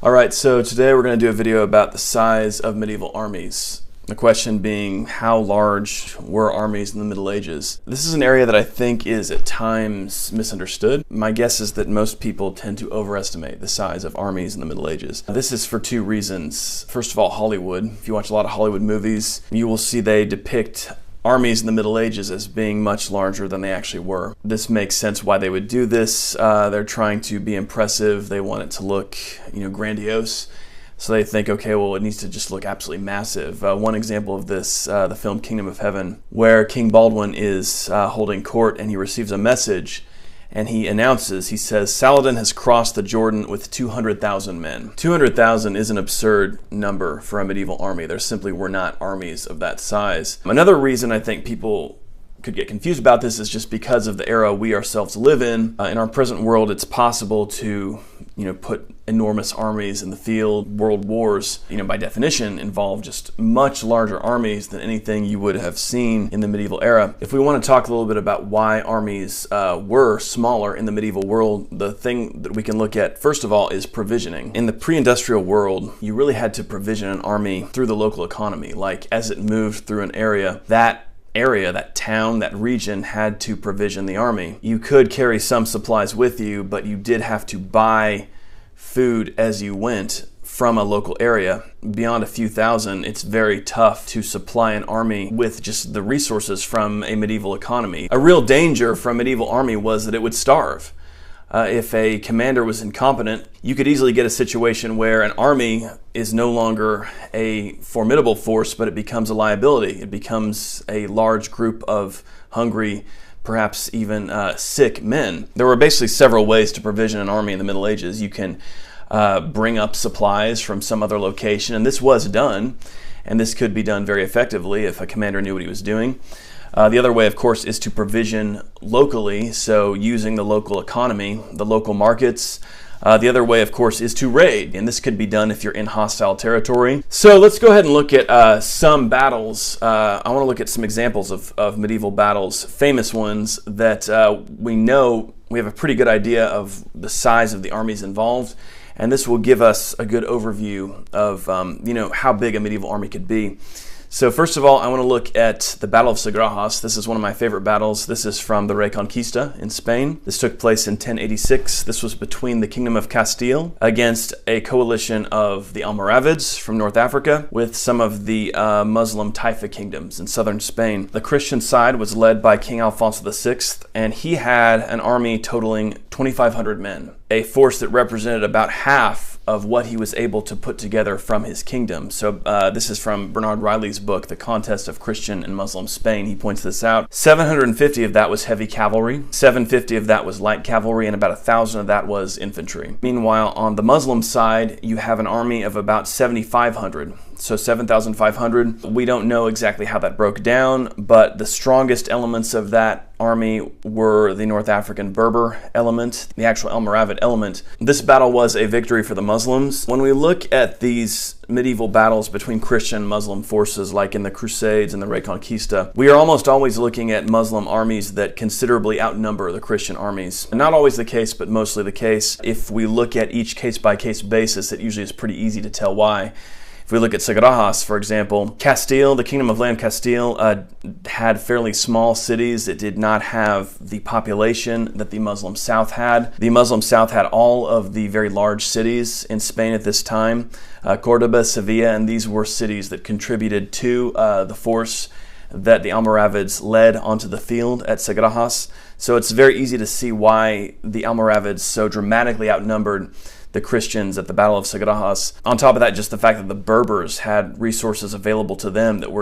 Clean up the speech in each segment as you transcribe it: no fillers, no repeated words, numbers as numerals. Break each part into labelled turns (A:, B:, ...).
A: Alright, so today we're going to do a video about the size of medieval armies. The question being, how large were armies in the Middle Ages? This is an area that I think is at times misunderstood. My guess is that most people tend to overestimate the size of armies in the Middle Ages. This is for two reasons. First of all, Hollywood. If you watch a lot of Hollywood movies, you will see they depict armies in the Middle Ages as being much larger than they actually were. This makes sense why they would do this. They're trying to be impressive. They want it to look, grandiose. So they think, okay, well, it needs to just look absolutely massive. One example of this, the film Kingdom of Heaven, where King Baldwin is holding court and he receives a message and he announces, he says, Saladin has crossed the Jordan with 200,000 men. 200,000 is an absurd number for a medieval army. There simply were not armies of that size. Another reason I think people could get confused about this is just because of the era we ourselves live in. In our present world, it's possible to, put enormous armies in the field. World wars, by definition, involve just much larger armies than anything you would have seen in the medieval era. If we want to talk a little bit about why armies were smaller in the medieval world, the thing that we can look at, first of all, is provisioning. In the pre-industrial world, you really had to provision an army through the local economy. Like, as it moved through an area, that town, that region had to provision the army. You could carry some supplies with you, but you did have to buy food as you went from a local area. Beyond a few thousand, it's very tough to supply an army with just the resources from a medieval economy. A real danger from a medieval army was that it would starve. If a commander was incompetent, you could easily get a situation where an army is no longer a formidable force, but it becomes a liability. It becomes a large group of hungry, perhaps even sick men. There were basically several ways to provision an army in the Middle Ages. You can bring up supplies from some other location, and this was done, and this could be done very effectively if a commander knew what he was doing. The other way, of course, is to provision locally, so using the local economy, the local markets. The other way, of course, is to raid, and this could be done if you're in hostile territory. So let's go ahead and look at some battles. I want to look at some examples of medieval battles, famous ones that we know we have a pretty good idea of the size of the armies involved, and this will give us a good overview of how big a medieval army could be. So first of all, I want to look at the Battle of Sagrajas. This is one of my favorite battles. This is from the Reconquista in Spain. This took place in 1086. This was between the Kingdom of Castile against a coalition of the Almoravids from North Africa with some of the Muslim Taifa kingdoms in southern Spain. The Christian side was led by King Alfonso VI, and he had an army totaling 2,500 men, a force that represented about half of what he was able to put together from his kingdom. So this is from Bernard Riley's book, The Contest of Christian and Muslim Spain. He points this out. 750 of that was heavy cavalry, 750 of that was light cavalry, and about 1,000 of that was infantry. Meanwhile, on the Muslim side, you have an army of about 7,500. So 7,500. We don't know exactly how that broke down, but the strongest elements of that army were the North African Berber element, the actual Almoravid element. This battle was a victory for the Muslims. When we look at these medieval battles between Christian and Muslim forces, like in the Crusades and the Reconquista, we are almost always looking at Muslim armies that considerably outnumber the Christian armies. Not always the case, but mostly the case. If we look at each case-by-case basis, it usually is pretty easy to tell why. If we look at Sagrajas, for example, Castile, the Kingdom of Land Castile, had fairly small cities. It did not have the population that the Muslim South had. The Muslim South had all of the very large cities in Spain at this time, Cordoba, Sevilla, and these were cities that contributed to the force that the Almoravids led onto the field at Sagrajas. So it's very easy to see why the Almoravids so dramatically outnumbered the Christians at the Battle of Sagrajas. On top of that, just the fact that the Berbers had resources available to them that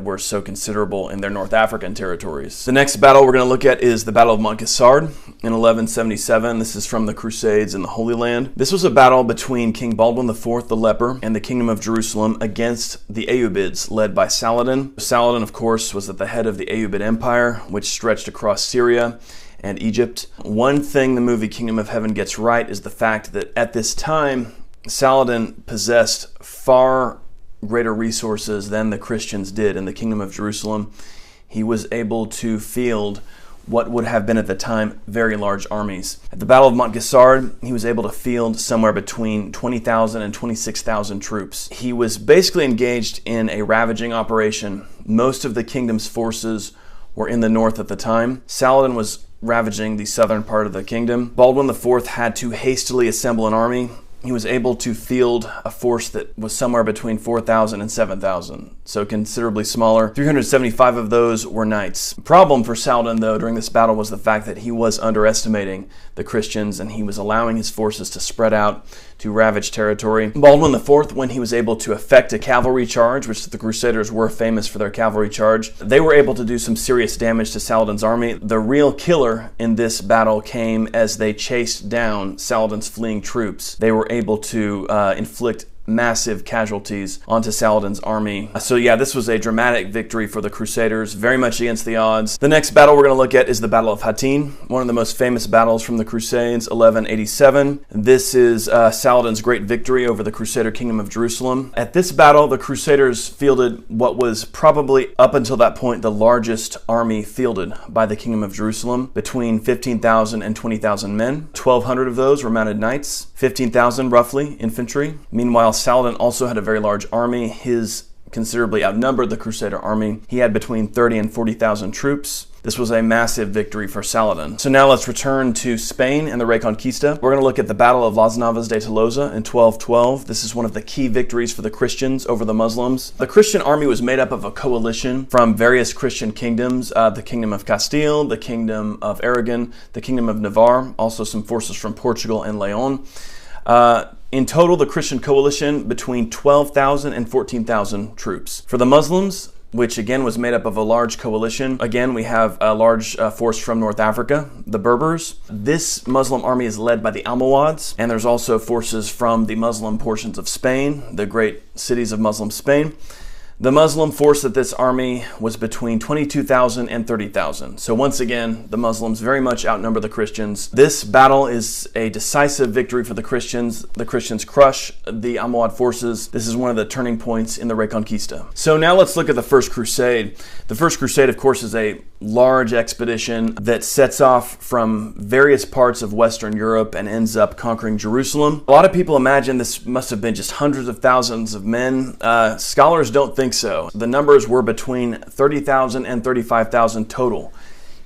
A: were so considerable in their North African territories. The next battle we're going to look at is the Battle of Montgisard in 1177. This is from the Crusades in the Holy Land. This was a battle between King Baldwin IV the Leper and the Kingdom of Jerusalem against the Ayyubids, led by Saladin. Saladin, of course, was at the head of the Ayyubid Empire, which stretched across Syria and Egypt. One thing the movie Kingdom of Heaven gets right is the fact that at this time, Saladin possessed far greater resources than the Christians did in the Kingdom of Jerusalem. He was able to field what would have been at the time very large armies. At the Battle of Montgisard, he was able to field somewhere between 20,000 and 26,000 troops. He was basically engaged in a ravaging operation. Most of the kingdom's forces were in the north at the time. Saladin was ravaging the southern part of the kingdom. Baldwin IV had to hastily assemble an army. He was able to field a force that was somewhere between 4,000 and 7,000, so considerably smaller. 375 of those were knights. The problem for Saladin, though, during this battle was the fact that he was underestimating the Christians and he was allowing his forces to spread out to ravage territory. Baldwin IV, when he was able to effect a cavalry charge, which the Crusaders were famous for their cavalry charge, they were able to do some serious damage to Saladin's army. The real killer in this battle came as they chased down Saladin's fleeing troops. They were able to inflict massive casualties onto Saladin's army. So yeah, this was a dramatic victory for the Crusaders, very much against the odds. The next battle we're going to look at is the Battle of Hattin, one of the most famous battles from the Crusades, 1187. This is Saladin's great victory over the Crusader kingdom of Jerusalem. At this battle, the Crusaders fielded what was probably, up until that point, the largest army fielded by the kingdom of Jerusalem, between 15,000 and 20,000 men. 1,200 of those were mounted knights, 15,000 roughly infantry. Meanwhile, Saladin also had a very large army. His considerably outnumbered the Crusader army. He had between 30 and 40,000 troops. This was a massive victory for Saladin. So now let's return to Spain and the Reconquista. We're going to look at the Battle of Las Navas de Tolosa in 1212. This is one of the key victories for the Christians over the Muslims. The Christian army was made up of a coalition from various Christian kingdoms, the Kingdom of Castile, the Kingdom of Aragon, the Kingdom of Navarre, also some forces from Portugal and Leon. In total, the Christian coalition between 12,000 and 14,000 troops. For the Muslims, which again was made up of a large coalition, again we have a large force from North Africa, the Berbers. This Muslim army is led by the Almohads, and there's also forces from the Muslim portions of Spain, the great cities of Muslim Spain. The Muslim force of this army was between 22,000 and 30,000. So once again, the Muslims very much outnumber the Christians. This battle is a decisive victory for the Christians. The Christians crush the Almohad forces. This is one of the turning points in the Reconquista. So now let's look at the First Crusade. The First Crusade, of course, is a large expedition that sets off from various parts of Western Europe and ends up conquering Jerusalem. A lot of people imagine this must have been just hundreds of thousands of men. Scholars don't think so. The numbers were between 30,000 and 35,000 total,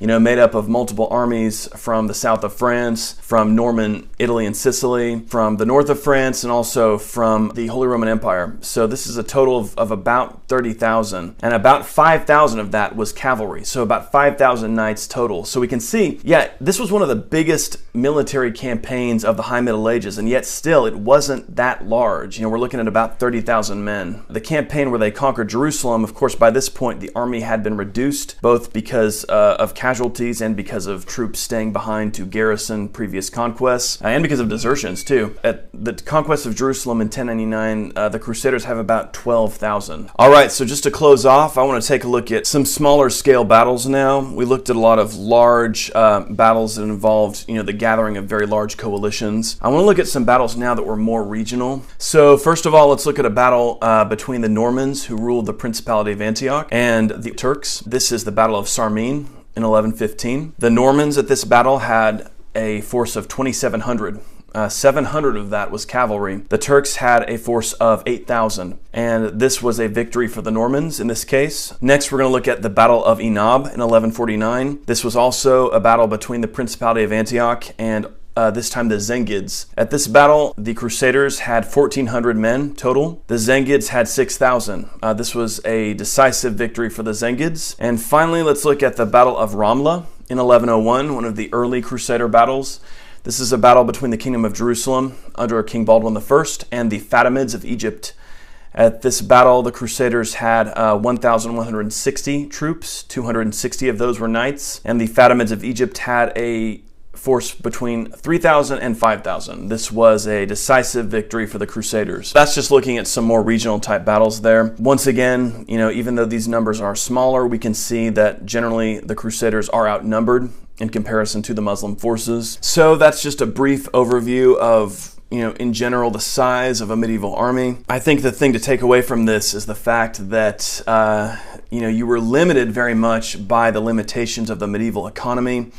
A: made up of multiple armies from the south of France, from Norman Italy and Sicily, from the north of France, and also from the Holy Roman Empire. So this is a total of about 30,000, and about 5,000 of that was cavalry, so about 5,000 knights total. So we can see, yeah, this was one of the biggest military campaigns of the High Middle Ages, and yet still it wasn't that large. We're looking at about 30,000 men. The campaign where they conquered Jerusalem, of course, by this point, the army had been reduced, both because of casualties and because of troops staying behind to garrison previous conquests, and because of desertions too. At the conquest of Jerusalem in 1099, the Crusaders have about 12,000. All right, so just to close off, I want to take a look at some smaller scale battles now. We looked at a lot of large battles that involved, the gathering of very large coalitions. I want to look at some battles now that were more regional. So first of all, let's look at a battle between the Normans, who ruled the Principality of Antioch, and the Turks. This is the Battle of Sarmin in 1115. The Normans at this battle had a force of 2,700. 700 of that was cavalry. The Turks had a force of 8,000, and this was a victory for the Normans in this case. Next, we're going to look at the Battle of Inab in 1149. This was also a battle between the Principality of Antioch and this time the Zengids. At this battle, the Crusaders had 1,400 men total. The Zengids had 6,000. This was a decisive victory for the Zengids. And finally, let's look at the Battle of Ramla in 1101, one of the early Crusader battles. This is a battle between the Kingdom of Jerusalem under King Baldwin I and the Fatimids of Egypt. At this battle, the Crusaders had 1,160 troops. 260 of those were knights. And the Fatimids of Egypt had a force between 3,000 and 5,000. This was a decisive victory for the Crusaders. That's just looking at some more regional type battles there. Once again, even though these numbers are smaller, we can see that generally the Crusaders are outnumbered in comparison to the Muslim forces. So that's just a brief overview of in general, the size of a medieval army. I think the thing to take away from this is the fact that, you were limited very much by the limitations of the medieval economy.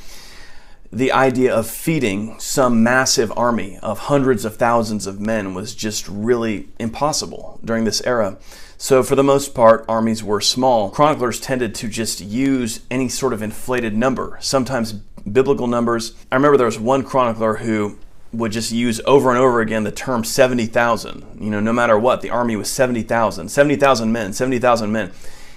A: The idea of feeding some massive army of hundreds of thousands of men was just really impossible during this era. So for the most part, armies were small. Chroniclers tended to just use any sort of inflated number, sometimes biblical numbers. I remember there was one chronicler who would just use over and over again the term 70,000. No matter what, the army was 70,000, 70,000 men, 70,000 men.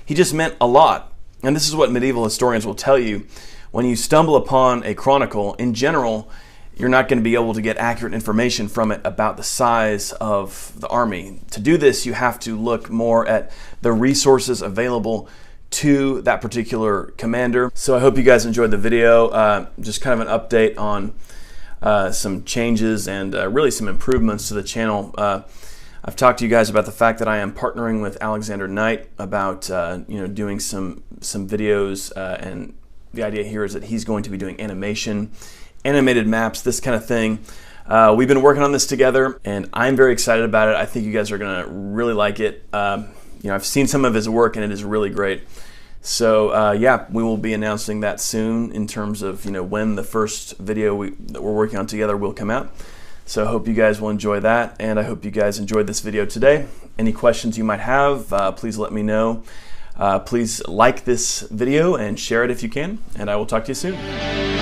A: He just meant a lot. And this is what medieval historians will tell you. When you stumble upon a chronicle, in general, you're not going to be able to get accurate information from it about the size of the army. To do this, you have to look more at the resources available to that particular commander. So I hope you guys enjoyed the video. Just kind of an update on some changes and really some improvements to the channel. I've talked to you guys about the fact that I am partnering with Alexander Knight about doing some videos, and the idea here is that he's going to be doing animated maps, this kind of thing. We've been working on this together, and I'm very excited about it. I think you guys are going to really like it. I've seen some of his work, and it is really great. So yeah, we will be announcing that soon in terms of when the first video that we're working on together will come out. So I hope you guys will enjoy that, and I hope you guys enjoyed this video today. Any questions you might have, please let me know. Please like this video and share it if you can, and I will talk to you soon.